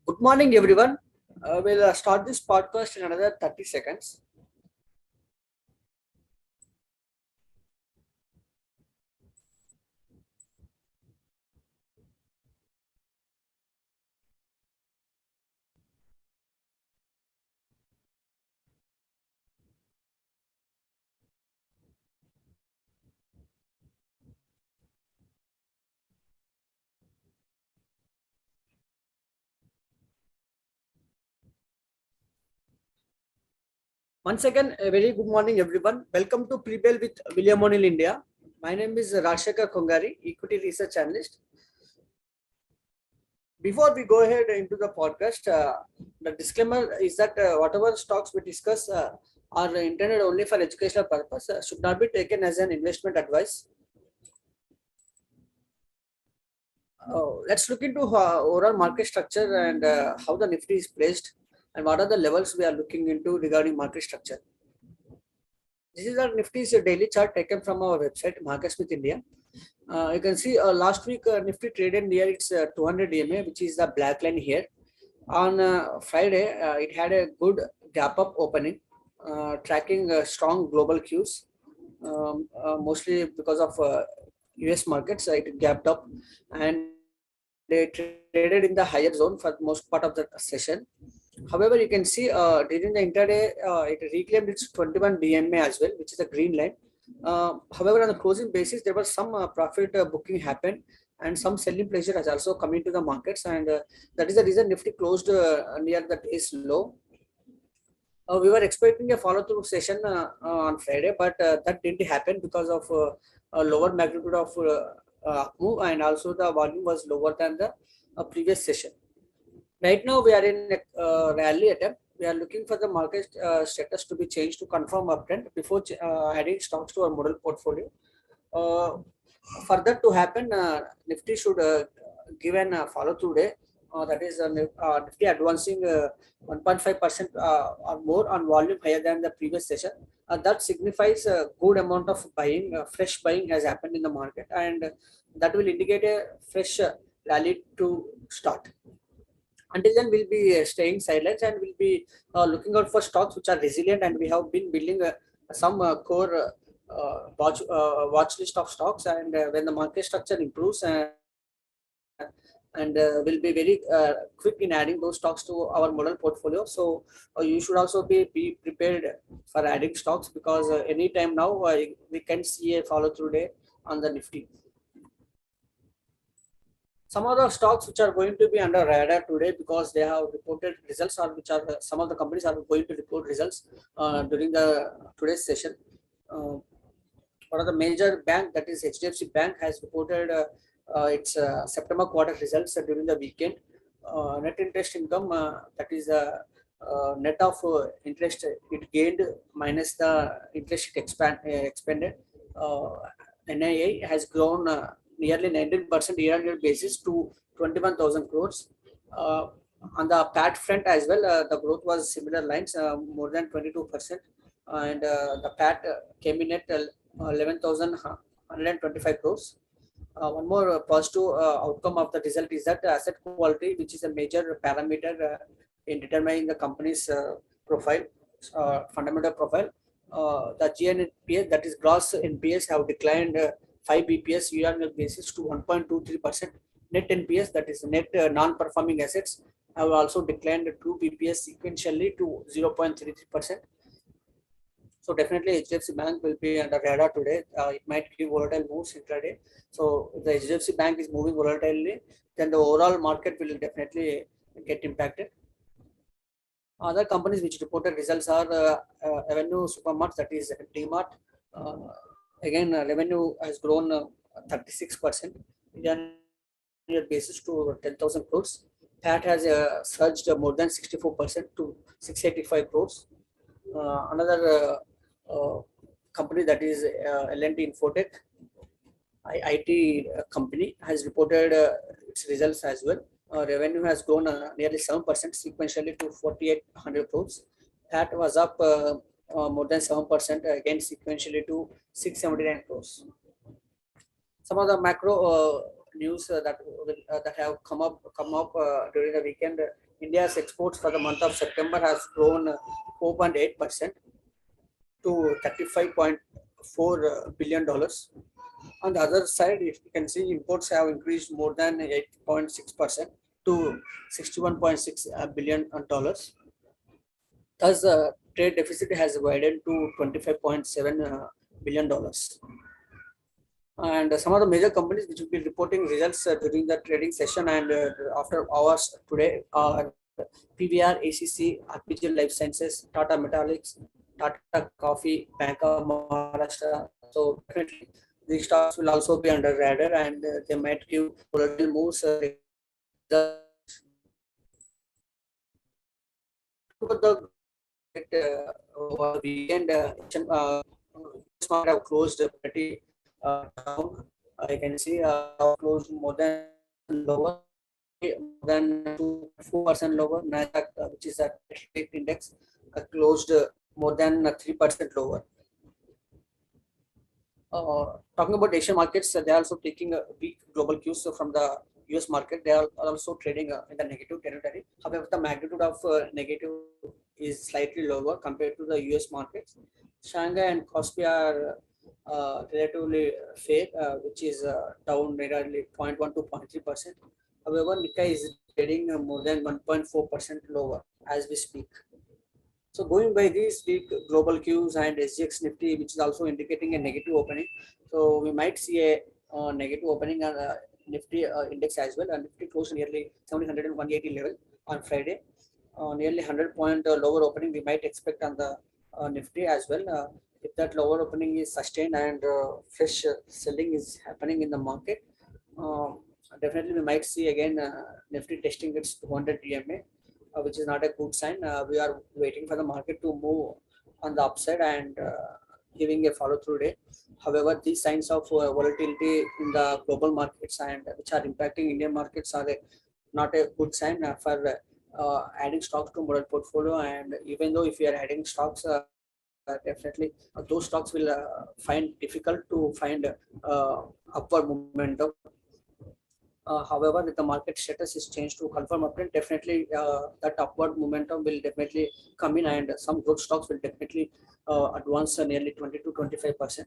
Good morning, everyone. We'll start this podcast in another 30 seconds. Once again, a very good morning, everyone. Welcome to Pre-Bell with William O'Neill India. My name is Rajashekhar Kongari, Equity Research Analyst. Before we go ahead into the podcast, the disclaimer is that whatever stocks we discuss are intended only for educational purpose, should not be taken as an investment advice. Let's look into overall market structure and how the Nifty is placed and what are the levels we are looking into regarding market structure. This is our Nifty's daily chart taken from our website, MarketSmith India. You can see last week Nifty traded near its 200 EMA, which is the black line here. On Friday, it had a good gap up opening, tracking strong global cues, mostly because of US markets. It gapped up and they traded in the higher zone for most part of the session. However, you can see during the intraday, it reclaimed its 21 DMA as well, which is a green line. However, on the closing basis, there was some profit booking happened and some selling pressure has also come into the markets, and that is the reason Nifty closed near the day's low. We were expecting a follow-through session on Friday, but that didn't happen because of a lower magnitude of move, and also the volume was lower than the previous session. Right now, we are in a rally attempt. We are looking for the market status to be changed to confirm uptrend before adding stocks to our model portfolio. For that to happen, Nifty should give an follow-through day. That is Nifty advancing 1.5% or more on volume higher than the previous session. That signifies a good amount of buying, fresh buying has happened in the market, and that will indicate a fresh rally to start. Until then, we'll be staying silent and we'll be looking out for stocks which are resilient, and we have been building some core watch list of stocks, and when the market structure improves and we'll be very quick in adding those stocks to our model portfolio. So you should also be prepared for adding stocks, because anytime now we can see a follow through day on the Nifty. Some of the stocks which are going to be under radar today because they have reported results, or which are some of the companies are going to report results during the today's session. One of the major bank, that is HDFC Bank, has reported its September quarter results during the weekend. Net interest income, that is net of interest it gained minus the interest expended. NII has grown nearly 19% year-on-year basis to 21,000 crores. On the PAT front as well, the growth was similar lines, more than 22%, and the PAT came in at 11,125 crores. One more positive outcome of the result is that asset quality, which is a major parameter in determining the company's profile, fundamental profile. The GNPS, that is gross NPS, have declined 5 BPS year-on-year basis to 1.23%. Net NPS, that is net non-performing assets, have also declined 2 BPS sequentially to 0.33%. So definitely HDFC Bank will be under radar today. It might give volatile moves intraday. So if the HDFC Bank is moving volatilely, then the overall market will definitely get impacted. Other companies which reported results are Avenue Supermarts, that is Dmart. Again, revenue has grown 36% year-on-year basis to 10,000 crores. PAT has surged more than 64% to 685 crores. Another company, that is L&T Infotech, IT company, has reported its results as well. Revenue has grown nearly 7% sequentially to 4,800 crores. PAT was up more than 7% again sequentially to 679 crores. Some of the macro news that have come up during the weekend India's exports for the month of September has grown 4.8% to $35.4 billion. On the other side, you can see imports have increased more than 8.6% to $61.6 billion. Thus, the trade deficit has widened to $25.7 billion. And some of the major companies which will be reporting results during the trading session and after hours today are PVR, ACC, RPG Life Sciences, Tata Metallics, Tata Coffee, Bank of Maharashtra. So definitely these stocks will also be under radar and they might give volatile moves. The weekend market have closed pretty down. I can see closed more than lower, more than 4% lower. Nasdaq, which is a index, closed more than 3% lower. Talking about Asian markets, they are also taking a weak global cues from the US market. They are also trading in the negative territory. However, the magnitude of negative is slightly lower compared to the US markets. Shanghai and Kospi are relatively fair, which is down nearly 0.1 to 0.3%. However, Nikkei is trading more than 1.4% lower as we speak. So going by these weak global cues and SGX Nifty, which is also indicating a negative opening. So we might see a negative opening on Nifty index as well. And Nifty closed nearly 700 and 180 level on Friday. Nearly 100-point lower opening we might expect on the Nifty as well. If that lower opening is sustained and fresh selling is happening in the market, definitely we might see again Nifty testing its 200 EMA. Which is not a good sign. We are waiting for the market to move on the upside and giving a follow through day. However, these signs of volatility in the global markets and which are impacting Indian markets are not a good sign for adding stocks to model portfolio. And even though if we are adding stocks, definitely those stocks will find difficult to find upward momentum. However, if the market status is changed to confirm uptrend, definitely that upward momentum will definitely come in and some good stocks will definitely advance nearly 20 to 25%.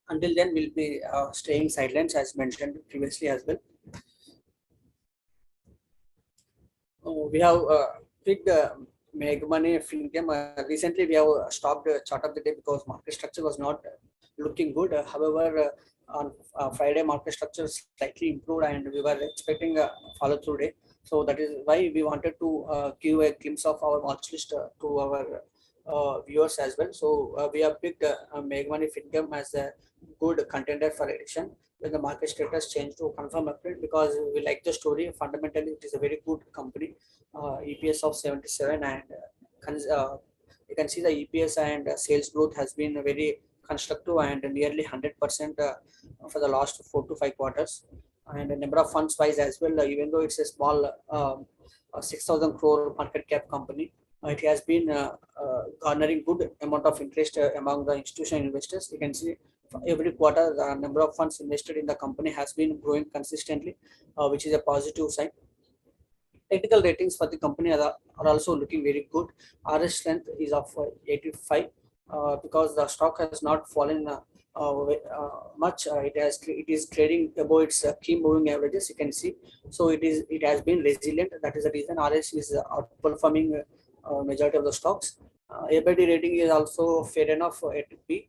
Until then, we'll be staying sidelines as mentioned previously as well. We have picked Meghmani Finechem. Recently, we have stopped chart of the day because market structure was not looking good. However, on Friday, market structure slightly improved and we were expecting a follow through day. So that is why we wanted to give a glimpse of our watch list to our viewers as well. So we have picked Meghmani Finechem as a good contender for addition when the market status changed to confirm upgrade, because we like the story. Fundamentally, it is a very good company. EPS of 77 and you can see the EPS and sales growth has been very constructive and nearly 100% for the last 4 to 5 quarters. And the number of funds wise as well, even though it's a small 6,000 crore market cap company, it has been garnering good amount of interest among the institutional investors. You can see every quarter the number of funds invested in the company has been growing consistently, which is a positive sign. Technical ratings for the company are also looking very good. RS strength is of 85 because the stock has not fallen much. It is trading above its key moving averages. You can see, so it has been resilient. That is the reason RS is outperforming majority of the stocks. ABD rating is also fair enough at B.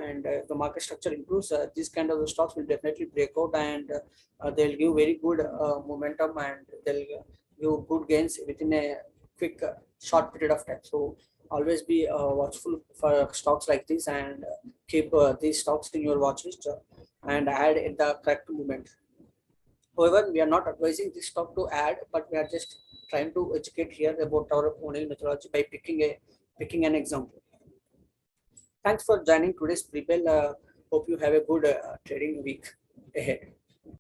And if the market structure improves, these kind of stocks will definitely break out and they'll give very good momentum and they'll give good gains within a quick short period of time. So always be watchful for stocks like this and keep these stocks in your watch list and add at the correct moment. However, we are not advising this stock to add, but we are just trying to educate here about our owning methodology by picking an example. Thanks for joining today's pre-bell. Hope you have a good trading week ahead.